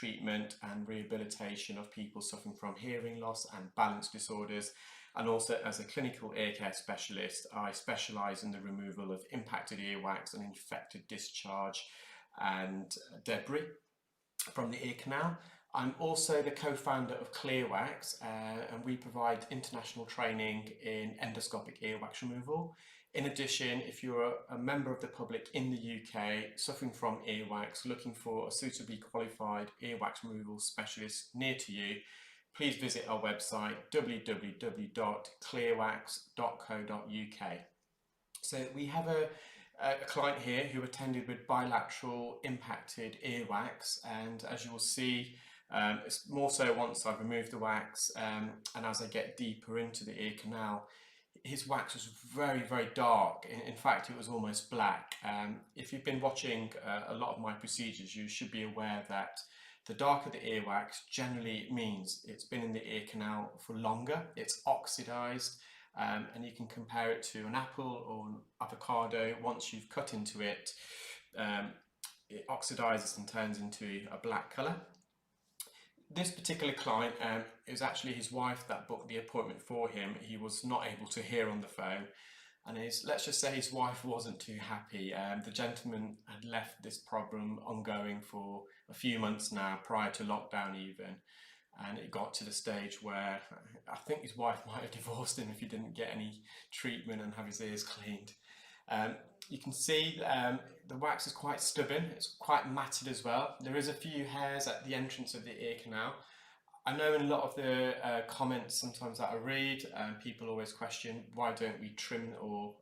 treatment and rehabilitation of people suffering from hearing loss and balance disorders. And also as a clinical ear care specialist, I specialise in the removal of impacted earwax and infected discharge and debris from the ear canal. I'm also the co-founder of Clearwax, and we provide international training in endoscopic earwax removal. In addition, if you're a member of the public in the UK suffering from earwax, looking for a suitably qualified earwax removal specialist near to you, please visit our website www.clearwax.co.uk. So we have a client here who attended with bilateral impacted earwax, and as you will see, it's more so once I've removed the wax and as I get deeper into the ear canal, his wax was very, very dark. In fact, it was almost black. If you've been watching a lot of my procedures, you should be aware that the darker the earwax generally means it's been in the ear canal for longer, it's oxidized, and you can compare it to an apple or an avocado. Once you've cut into it, it oxidizes and turns into a black color. This particular client, it was actually his wife that booked the appointment for him. He was not able to hear on the phone, and let's just say his wife wasn't too happy. The gentleman had left this problem ongoing for a few months now, prior to lockdown even, and it got to the stage where I think his wife might have divorced him if he didn't get any treatment and have his ears cleaned. You can see the wax is quite stubborn, it's quite matted as well. There is a few hairs at the entrance of the ear canal. I know in a lot of the comments sometimes that I read, people always question why don't we trim or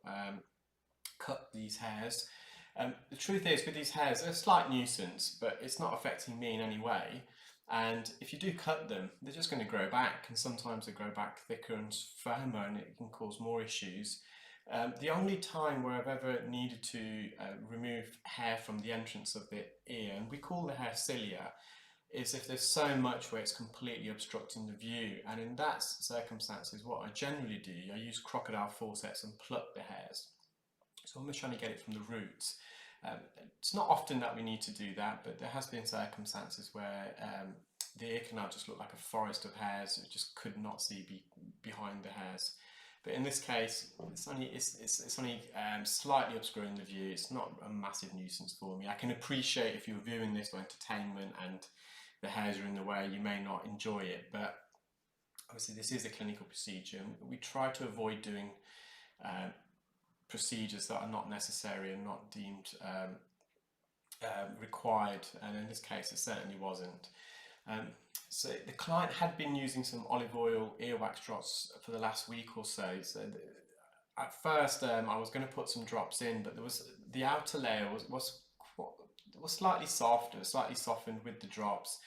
cut these hairs. The truth is, with these hairs, they're a slight nuisance, but it's not affecting me in any way. And if you do cut them, they're just going to grow back, and sometimes they grow back thicker and firmer, and it can cause more issues. The only time where I've ever needed to remove hair from the entrance of the ear, and we call the hair cilia, is if there's so much where it's completely obstructing the view. And in that circumstances, what I generally do, I use crocodile forceps and pluck the hairs. So I'm just trying to get it from the roots. It's not often that we need to do that, but there has been circumstances where the ear canal just looked like a forest of hairs. It just could not see behind the hairs. But in this case, it's only slightly obscuring the view. It's not a massive nuisance for me. I can appreciate if you're viewing this for entertainment and the hairs are in the way, you may not enjoy it. But obviously this is a clinical procedure. We try to avoid doing procedures that are not necessary and not deemed required. And in this case, it certainly wasn't. So the client had been using some olive oil earwax drops for the last week or so. So at first I was going to put some drops in, but the outer layer was slightly soft, it was slightly softened with the drops.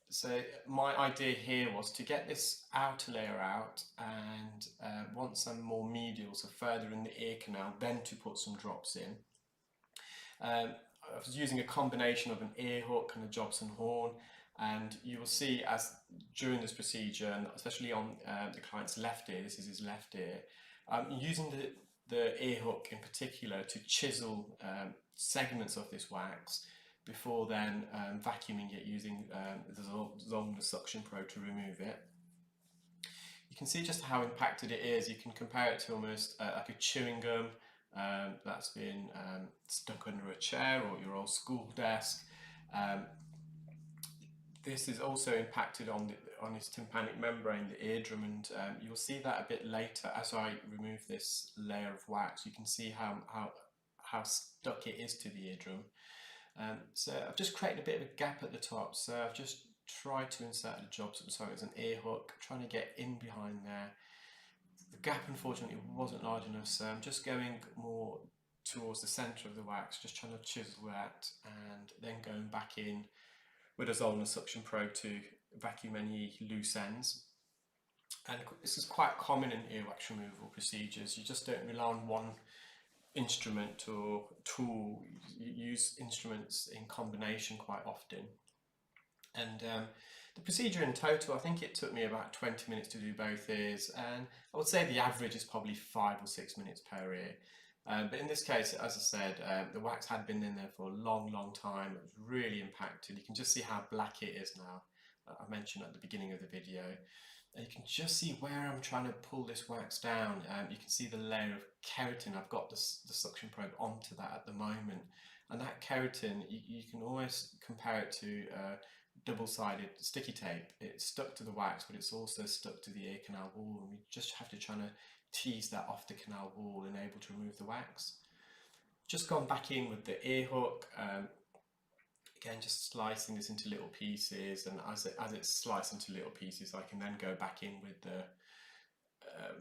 So my idea here was to get this outer layer out, and once I'm more medial, so further in the ear canal, then to put some drops in. I was using a combination of an ear hook and a Jobson horn. And you will see as during this procedure, and especially on the client's left ear, this is his left ear, using the ear hook in particular to chisel segments of this wax before then vacuuming it using the Zollner suction probe to remove it. You can see just how impacted it is. You can compare it to almost like a chewing gum that's been stuck under a chair or your old school desk. This is also impacted on his tympanic membrane, the eardrum, and you'll see that a bit later as I remove this layer of wax. You can see how stuck it is to the eardrum. So I've just created a bit of a gap at the top, so I've just tried to insert the Jobson, so it's an ear hook, trying to get in behind there. The gap unfortunately wasn't large enough, so I'm just going more towards the centre of the wax, just trying to chisel that, and then going back in with a Zollner suction probe to vacuum any loose ends. And this is quite common in earwax removal procedures. You just don't rely on one instrument or tool. You use instruments in combination quite often. And the procedure in total, I think it took me about 20 minutes to do both ears, and I would say the average is probably 5 or 6 minutes per ear. But in this case, as I said, the wax had been in there for a long time. It was really impacted. You can just see how black it is now. I mentioned at the beginning of the video. And you can just see where I'm trying to pull this wax down. You can see the layer of keratin. I've got the suction probe onto that at the moment. And that keratin, you can almost compare it to double-sided sticky tape. It's stuck to the wax, but it's also stuck to the ear canal wall, and we just have to try to tease that off the canal wall and able to remove the wax. Just gone back in with the ear hook, again just slicing this into little pieces, and as it's sliced into little pieces I can then go back in with the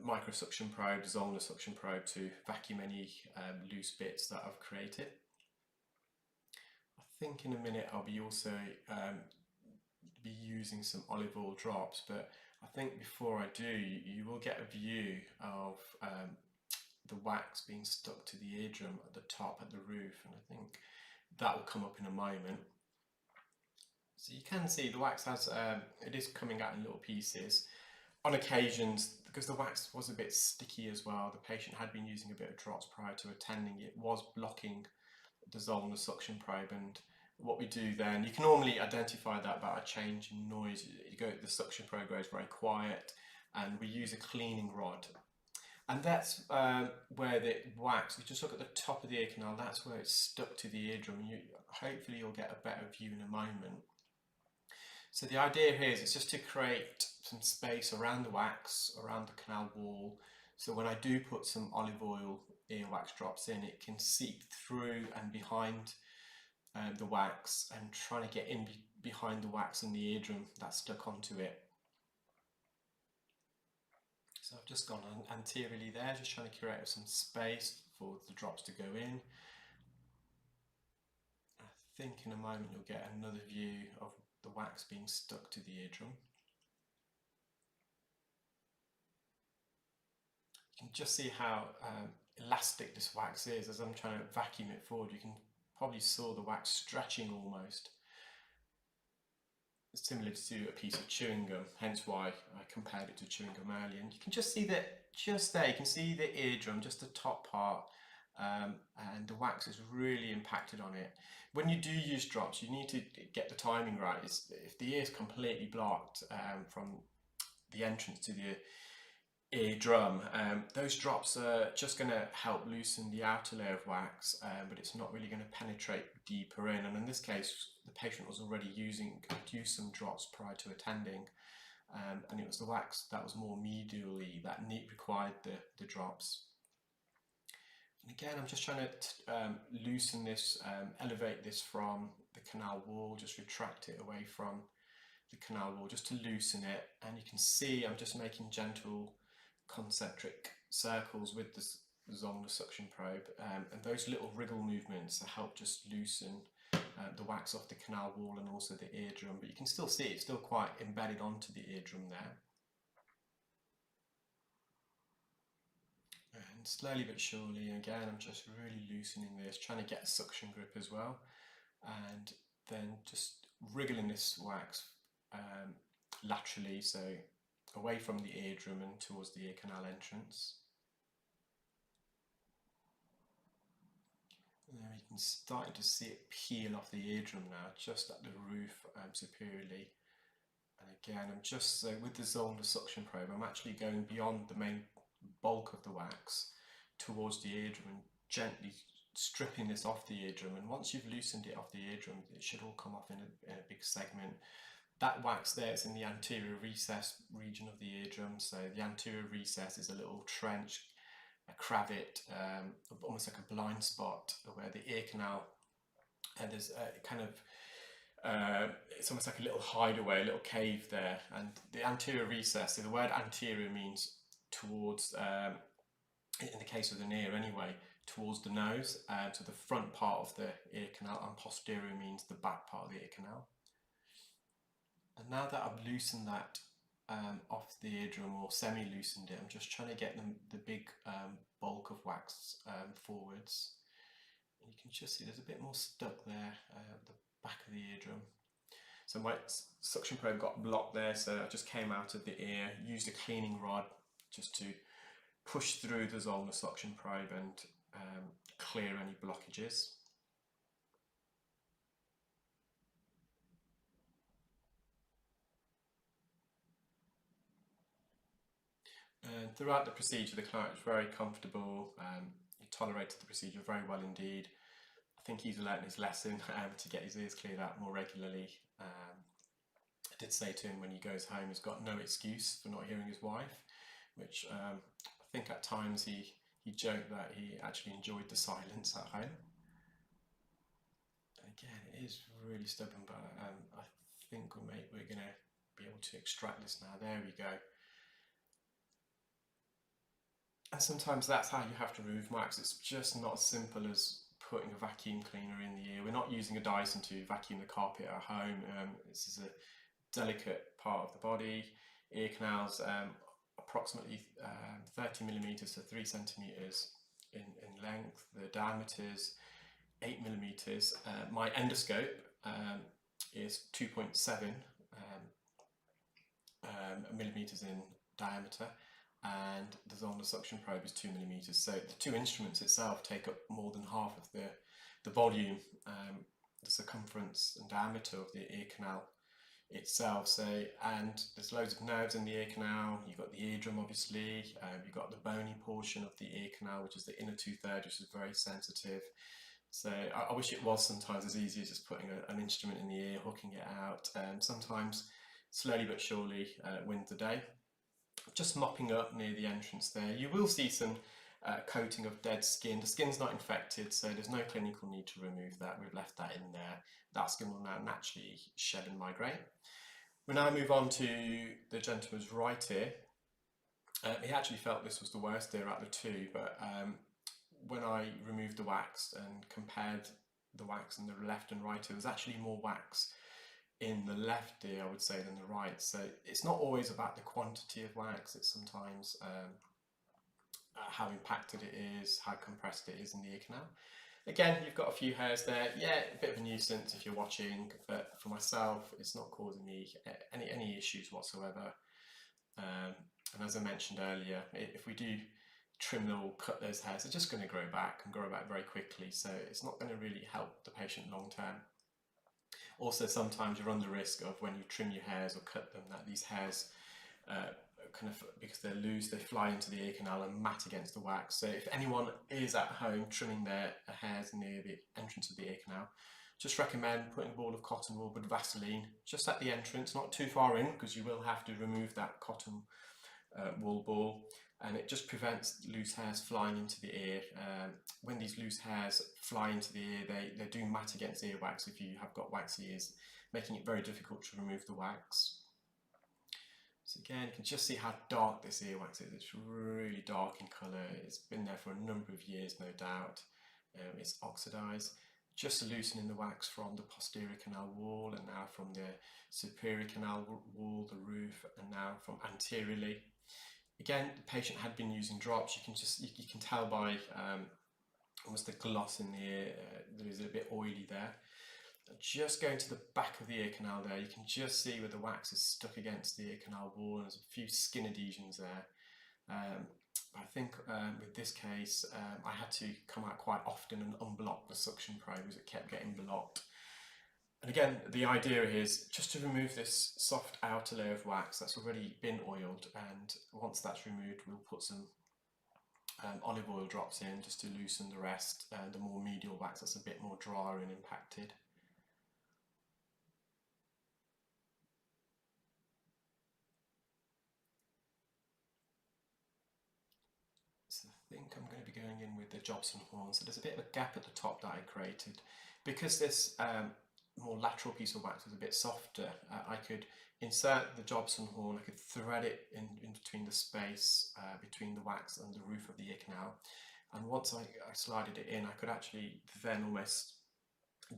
micro suction probe, Zollner suction probe, to vacuum any loose bits that I've created. I think in a minute I'll be also be using some olive oil drops, but I think before I do, you will get a view of the wax being stuck to the eardrum at the top, at the roof, and I think that will come up in a moment. So you can see the wax has, it is coming out in little pieces. On occasions, because the wax was a bit sticky as well, the patient had been using a bit of drops prior to attending, it was blocking the Zollner suction probe, and what we do then, you can normally identify that by a change in noise. The suction probe goes very quiet, and we use a cleaning rod. And that's where the wax, you just look at the top of the ear canal, that's where it's stuck to the eardrum. Hopefully you'll get a better view in a moment. So the idea here is it's just to create some space around the wax, around the canal wall, so when I do put some olive oil earwax drops in, it can seep through and behind the wax and trying to get in behind the wax and the eardrum that's stuck onto it. So I've just gone anteriorly there, just trying to create some space for the drops to go in. I think in a moment you'll get another view of the wax being stuck to the eardrum. You can just see how elastic this wax is. As I'm trying to vacuum it forward, you can probably saw the wax stretching almost. It's similar to a piece of chewing gum, hence why I compared it to chewing gum earlier. And you can just see that just there, you can see the eardrum, just the top part, and the wax is really impacted on it. When you do use drops, you need to get the timing right. If the ear is completely blocked from the entrance to the eardrum, those drops are just going to help loosen the outer layer of wax, but it's not really going to penetrate deeper in. And in this case, the patient was already used some drops prior to attending, and it was the wax that was more medially that required the drops. And again, I'm just trying to loosen this, elevate this from the canal wall, just retract it away from the canal wall just to loosen it. And you can see I'm just making gentle concentric circles with the Zollner suction probe, and those little wriggle movements help just loosen the wax off the canal wall and also the eardrum, but you can still see it's still quite embedded onto the eardrum there. And slowly but surely, again, I'm just really loosening this, trying to get a suction grip as well, and then just wriggling this wax laterally, so away from the eardrum and towards the ear canal entrance. And there you can start to see it peel off the eardrum now, just at the roof superiorly. And again, I'm just, with the Zollner suction probe, I'm actually going beyond the main bulk of the wax towards the eardrum and gently stripping this off the eardrum. And once you've loosened it off the eardrum, it should all come off in a big segment. That wax there is in the anterior recess region of the eardrum. So the anterior recess is a little trench, a cravat, almost like a blind spot where the ear canal, and there's a kind of, it's almost like a little hideaway, a little cave there. And the anterior recess, so the word anterior means towards, in the case of an ear anyway, towards the nose, to the front part of the ear canal, and posterior means the back part of the ear canal. And now that I've loosened that off the eardrum, or semi-loosened it, I'm just trying to get the big bulk of wax forwards. And you can just see there's a bit more stuck there at the back of the eardrum. So my suction probe got blocked there, so I just came out of the ear, used a cleaning rod just to push through the Zollner suction probe and clear any blockages. And throughout the procedure, the client was very comfortable. He tolerated the procedure very well indeed. I think he's learned his lesson to get his ears cleared out more regularly. I did say to him when he goes home he's got no excuse for not hearing his wife, which I think at times he joked that he actually enjoyed the silence at home. And again, it is really stubborn, but I think we're going to be able to extract this now. There we go. And sometimes that's how you have to remove wax. It's just not as simple as putting a vacuum cleaner in the ear. We're not using a Dyson to vacuum the carpet at home. This is a delicate part of the body. Ear canals, approximately 30 millimeters to 3 centimeters in length. The diameter's 8 millimeters. My endoscope is 2.7 millimeters in diameter, and the zonal suction probe is 2 millimeters. So the two instruments itself take up more than half of the volume, the circumference and diameter of the ear canal itself. So, and there's loads of nerves in the ear canal. You've got the eardrum, obviously. You've got the bony portion of the ear canal, which is the inner 2/3, which is very sensitive. So I wish it was sometimes as easy as just putting an instrument in the ear, hooking it out. Sometimes slowly but surely wins the day. Just mopping up near the entrance there. You will see some coating of dead skin. The skin's not infected, so there's no clinical need to remove that. We've left that in there. That skin will now naturally shed and migrate. We now move on to the gentleman's right ear. He actually felt this was the worst ear out of the two, but when I removed the wax and compared the wax in the left and right ear, there's actually more wax in the left ear, I would say, than the right. So it's not always about the quantity of wax, it's sometimes how impacted it is, how compressed it is in the ear canal. Again, you've got a few hairs there. Yeah, a bit of a nuisance if you're watching, but for myself, it's not causing me any issues whatsoever. And as I mentioned earlier, if we do trim or cut those hairs, they're just going to grow back and grow back very quickly. So it's not going to really help the patient long term. Also, sometimes you run the risk of when you trim your hairs or cut them, that these hairs because they're loose, they fly into the ear canal and mat against the wax. So if anyone is at home trimming their hairs near the entrance of the ear canal, just recommend putting a ball of cotton wool with Vaseline just at the entrance, not too far in, because you will have to remove that cotton wool ball, and it just prevents loose hairs flying into the ear. When these loose hairs fly into the ear, they do mat against earwax if you have got waxy ears, making it very difficult to remove the wax. So again, you can just see how dark this earwax is. It's really dark in colour. It's been there for a number of years, no doubt. It's oxidised. Just loosening the wax from the posterior canal wall, and now from the superior canal wall, the roof, and now from anteriorly. Again, the patient had been using drops. You can tell by almost the gloss in the ear. There is a bit oily there. Just going to the back of the ear canal there, you can just see where the wax is stuck against the ear canal wall, and there's a few skin adhesions there. I think with this case, I had to come out quite often and unblock the suction probe as it kept getting blocked. And again, the idea is just to remove this soft outer layer of wax that's already been oiled, and once that's removed, we'll put some olive oil drops in just to loosen the rest, the more medial wax that's a bit more drier and impacted. So I think I'm going to be going in with the Jobson horn. So there's a bit of a gap at the top that I created. Because this more lateral piece of wax was a bit softer, I could insert the Jobson horn, I could thread it in between the space between the wax and the roof of the ear canal. And once I slided it in, I could actually then almost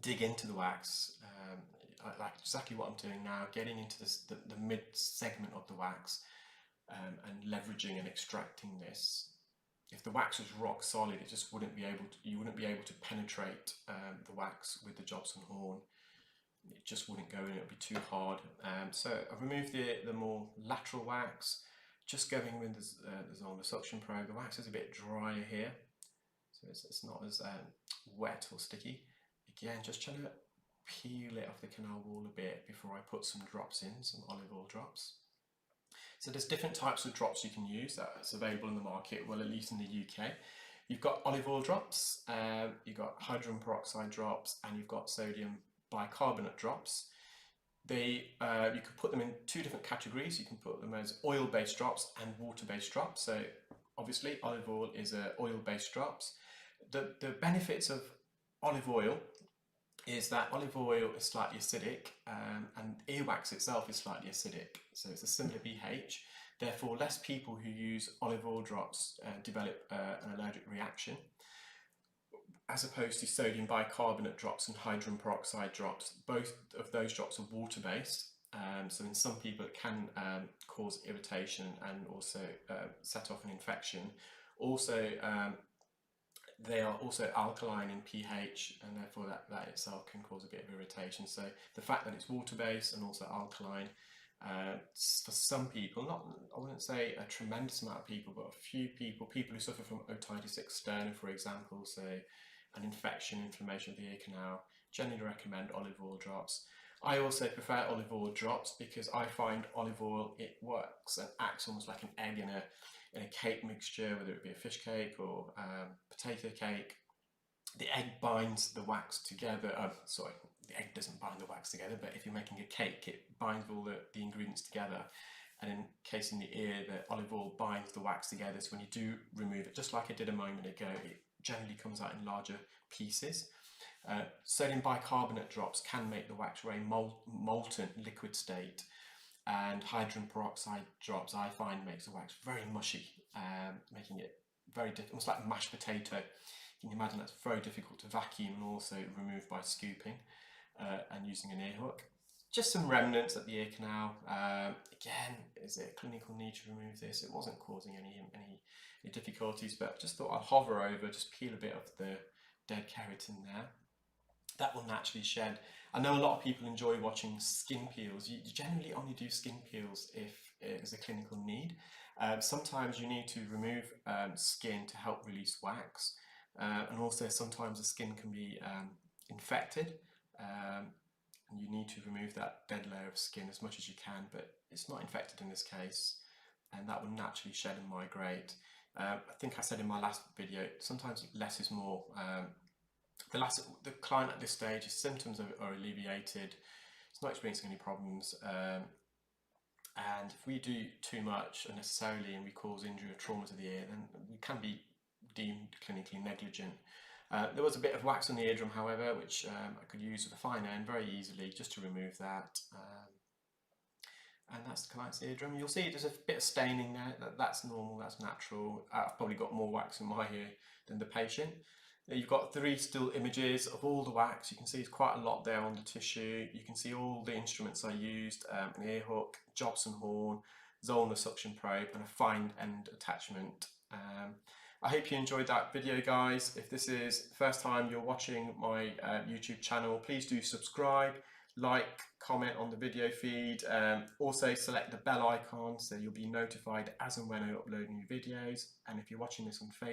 dig into the wax, like exactly what I'm doing now, getting into the mid segment of the wax and leveraging and extracting this. If the wax was rock solid, it just wouldn't be able to, you wouldn't be able to penetrate the wax with the Jobson horn. It just wouldn't go in, it would be too hard. So I've removed the more lateral wax, just going with the zonal suction probe. The wax is a bit drier here, so so it's not as wet or sticky. Again, just trying to peel it off the canal wall a bit before I put some drops in, some olive oil drops. So there's different types of drops you can use that's available in the market, well, at least in the UK. You've got olive oil drops, you've got hydrogen peroxide drops, and you've got sodium bicarbonate drops. You could put them in two different categories. You can put them as oil-based drops and water-based drops. So obviously olive oil is a oil-based drops. The benefits of olive oil is that olive oil is slightly acidic, and earwax itself is slightly acidic, so it's a similar pH. Therefore, less people who use olive oil drops develop an allergic reaction, as opposed to sodium bicarbonate drops and hydrogen peroxide drops. Both of those drops are water-based, so in some people it can cause irritation and also set off an infection. Also, they are also alkaline in pH, and therefore that itself can cause a bit of irritation. So the fact that it's water-based and also alkaline, for some people, I wouldn't say a tremendous amount of people, but a few people who suffer from otitis externa, for example, so an infection, inflammation of the ear canal, generally recommend olive oil drops. I also prefer olive oil drops because I find olive oil, it works and acts almost like an egg in a cake mixture, whether it be a fish cake or potato cake. The egg binds the wax together. Sorry, the egg doesn't bind the wax together, but if you're making a cake, it binds all the ingredients together. And in case in the ear, the olive oil binds the wax together, so when you do remove it, just like I did a moment ago, it generally comes out in larger pieces. Sodium bicarbonate drops can make the wax very molten liquid state, and hydrogen peroxide drops I find makes the wax very mushy, making it very almost like mashed potato. You can imagine that's very difficult to vacuum and also remove by scooping and using an ear hook. Just some remnants at the ear canal. Again, is there a clinical need to remove this? It wasn't causing any difficulties, but just thought I'd hover over, just peel a bit of the dead keratin there. That will naturally shed. I know a lot of people enjoy watching skin peels. You generally only do skin peels if it is a clinical need. Sometimes you need to remove skin to help release wax, and also sometimes the skin can be infected, and you need to remove that dead layer of skin as much as you can, but it's not infected in this case, and that will naturally shed and migrate. I think I said in my last video, sometimes less is more. The client at this stage, his symptoms are alleviated, he's not experiencing any problems, and if we do too much unnecessarily and we cause injury or trauma to the ear, then we can be deemed clinically negligent. There was a bit of wax on the eardrum, however, which I could use with a fine iron very easily just to remove that. And that's the client's eardrum. You'll see there's a bit of staining there. That's normal, that's natural. I've probably got more wax in my ear than the patient. You've got 3 still images of all the wax. You can see there's quite a lot there on the tissue. You can see all the instruments I used, an ear hook, Jobson horn, Zollner suction probe, and a fine end attachment. I hope you enjoyed that video, guys. If this is the first time you're watching my YouTube channel, please do subscribe, like, comment on the video feed. Also select the bell icon so you'll be notified as and when I upload new videos. And if you're watching this on Facebook,